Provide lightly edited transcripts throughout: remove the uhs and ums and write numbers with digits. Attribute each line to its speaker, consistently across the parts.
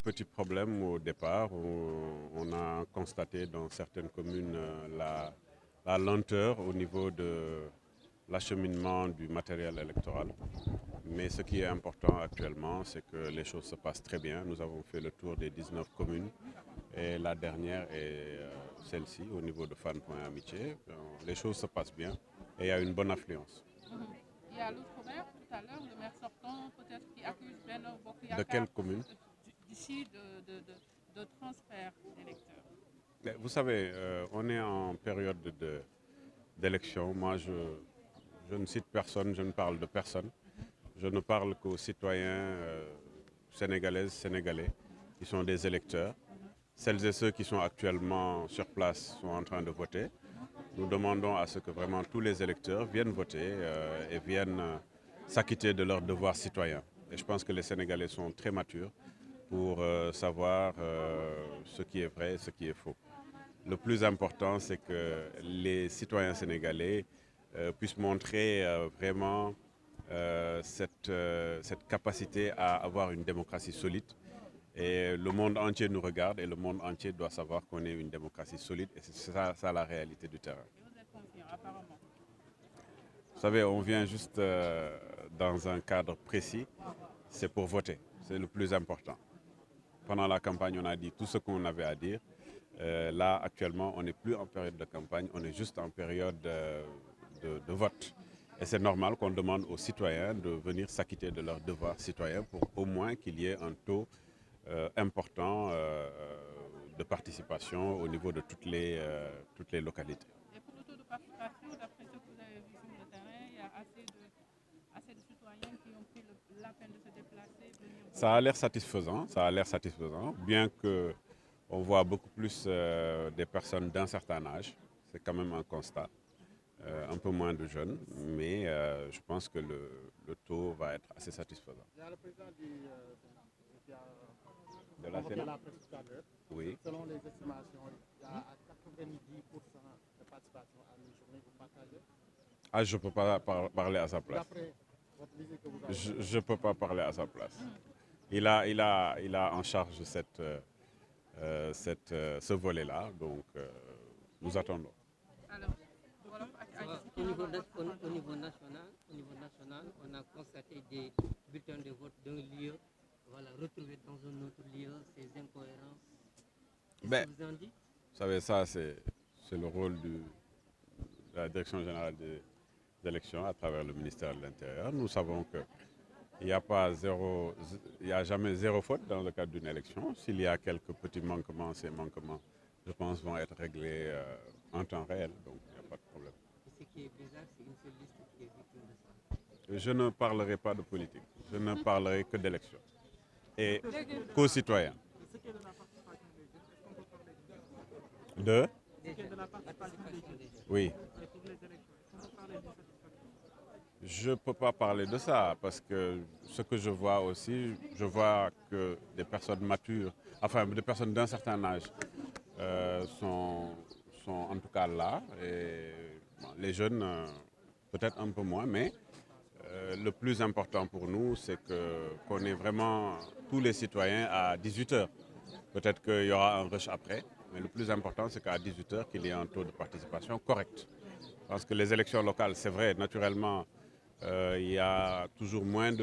Speaker 1: Petit problème au départ, on a constaté dans certaines communes la lenteur au niveau de l'acheminement du matériel électoral. Mais ce qui est important actuellement, c'est que les choses se passent très bien. Nous avons fait le tour des 19 communes et la dernière est celle-ci au niveau de Fann Point Amitié. Les choses se passent bien et il y a une bonne affluence.
Speaker 2: Il y a l'autre maire tout à l'heure, le maire sortant, peut-être qui accuse Benno Bokk Yakaar.
Speaker 1: De quelle commune?
Speaker 2: D'ici de transfert d'électeurs.
Speaker 1: Vous savez, on est en période d'élection. Moi, je ne cite personne, je ne parle de personne. Je ne parle qu'aux citoyens sénégalaises, sénégalais, qui sont des électeurs. Celles et ceux qui sont actuellement sur place sont en train de voter. Nous demandons à ce que vraiment tous les électeurs viennent voter et viennent s'acquitter de leurs devoirs citoyens. Et je pense que les Sénégalais sont très matures pour savoir ce qui est vrai et ce qui est faux. Le plus important, c'est que les citoyens sénégalais puissent montrer vraiment cette capacité à avoir une démocratie solide. Et le monde entier nous regarde et le monde entier doit savoir qu'on est une démocratie solide. Et c'est ça la réalité du terrain.
Speaker 2: Et vous êtes confiant, apparemment.
Speaker 1: Vous savez, on vient juste dans un cadre précis. C'est pour voter. C'est le plus important. Pendant la campagne, on a dit tout ce qu'on avait à dire. Là, actuellement, on n'est plus en période de campagne, on est juste en période de vote. Et c'est normal qu'on demande aux citoyens de venir s'acquitter de leurs devoirs citoyens pour au moins qu'il y ait un taux important de participation au niveau de toutes les localités.
Speaker 2: Et pour le taux de participation, d'après ce que vous avez vu sur le terrain, il y a assez de citoyens qui ont pris la peine de se déplacer.
Speaker 1: Ça a l'air satisfaisant, bien que on voit beaucoup plus des personnes d'un certain âge. C'est quand même un constat. Un peu moins de jeunes, mais je pense que le taux va être assez satisfaisant.
Speaker 3: Il y a le président
Speaker 1: de la Sénat. Oui.
Speaker 3: Selon les estimations, il y a 90% de participation à une journée. Vous partagez?
Speaker 1: Ah, je ne peux pas parler à sa place.
Speaker 3: D'après votre visite que vous avez
Speaker 1: Je ne peux pas parler à sa place. Il a en charge ce volet-là, donc nous attendons.
Speaker 2: Alors,
Speaker 4: au niveau national, on a constaté des bulletins de vote d'un lieu, voilà, retrouvés dans un autre lieu, ces incohérences. Qu'est-ce que vous en dites?
Speaker 1: Vous savez, ça, c'est le rôle de la Direction générale des élections à travers le ministère de l'Intérieur. Nous savons qu'il n'y a jamais zéro faute dans le cadre d'une élection. S'il y a quelques petits manquements, ces manquements, je pense, vont être réglés en temps réel. Donc, il n'y a pas de problème.
Speaker 4: Ce qui est bizarre, c'est une seule liste qui est victime de ça.
Speaker 1: Je ne parlerai pas de politique. Je ne parlerai que d'élections. Et qu'aux citoyens. De Oui. Je ne peux pas parler de ça parce que ce que je vois aussi, je vois que des personnes matures, enfin des personnes d'un certain âge sont en tout cas là. Et les jeunes, peut-être un peu moins, mais le plus important pour nous, c'est qu'on ait vraiment tous les citoyens à 18h. Peut-être qu'il y aura un rush après, mais le plus important, c'est qu'à 18h, qu'il y ait un taux de participation correct. Parce que les élections locales, c'est vrai, naturellement, il y a toujours un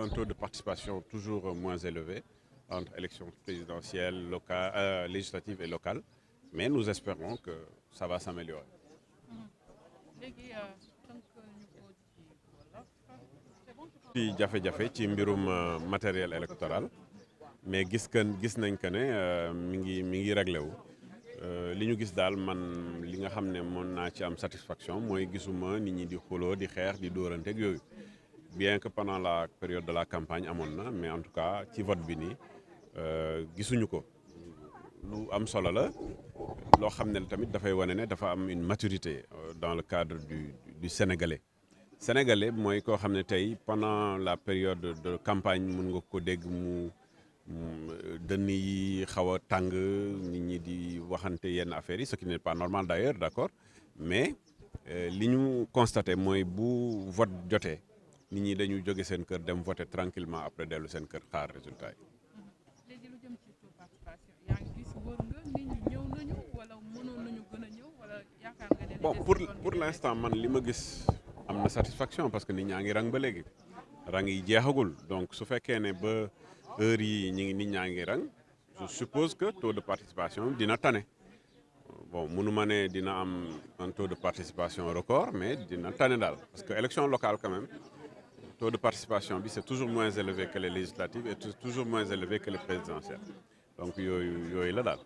Speaker 1: taux de participation toujours moins élevé entre élections présidentielles, législatives et locales. Mais nous espérons que ça va s'améliorer. ci jafe-jafe ci mbirum matériel électoral mais gis nañ que ne mi ngi réglé wu li ñu gis daal man li nga xam ne mën naa ci am satisfaction mooy gisuma nit ñi di xuloo di xeex di dóorante ak yooyu bien que pendant la période de la campagne amoon na mais en tout cas ci vote bi nii gisuñu ko lu am solo la loo xam ne tamit dafay wane ne dafa am une maturité dans le cadre du sénégalais mooy koo xam ne tey pendant la période de campagne mun nga ko dégg dënn yi xaw a tàng nit ñi di waxante yenn affaires yi ce qui n'est pas normal d'ailleurs d'accord mais li ñu constaté mooy bu vote jotee nit ñi dañu jóge seen kër dem voter tranquillement après dellu seen kër xaar résultat yi.
Speaker 2: léegi lu jëm ci taux participation yaa ngi gis wër nga nit ñi ñëw nañu wala mënoon nañu gën a ñëw wala yaakaar nga ne.
Speaker 1: bon pour l'instant man li ma gis am na satisfaction parce que nit ñaa ngi rang ba léegi rang yi jeexagul donc su fekkee ne ba heure yi nit ñaa ngi rang je suppose que taux de participation dina tane bon mënu ma ne dina am un taux de participation record mais dina tane daal parce que élection locale quand même taux de participation bi c'est toujours moins élevé que les législatives et toujours moins élevé que les présidentielles donc yooyu la daal.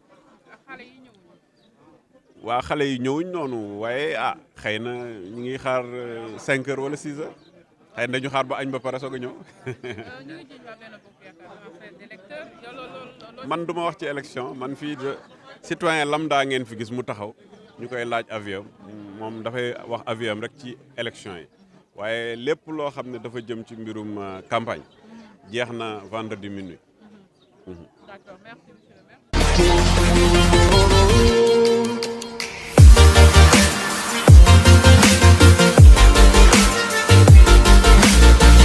Speaker 2: xale yi ñëwuñu.
Speaker 1: waa xale yi ñëwuñ noonu waaye xëy na ñu ngi xaar 5 heures wala 6 heures xëy na dañu xaar ba añ ba pare soog a ñëw.
Speaker 2: ñu ngi jiñ waa benn bokk yaakaar affaire d'électeur yow loolu.
Speaker 1: man du ma wax ci élection man fii de citoyen lambda ngeen fi gis mu taxaw ñu koy laaj avis moom dafay wax avis am rek ci élection yi waaye lépp loo xam ne dafa jëm ci mbirum campagne jeex na vendredi minuit.
Speaker 2: D'accord, merci monsieur le maire.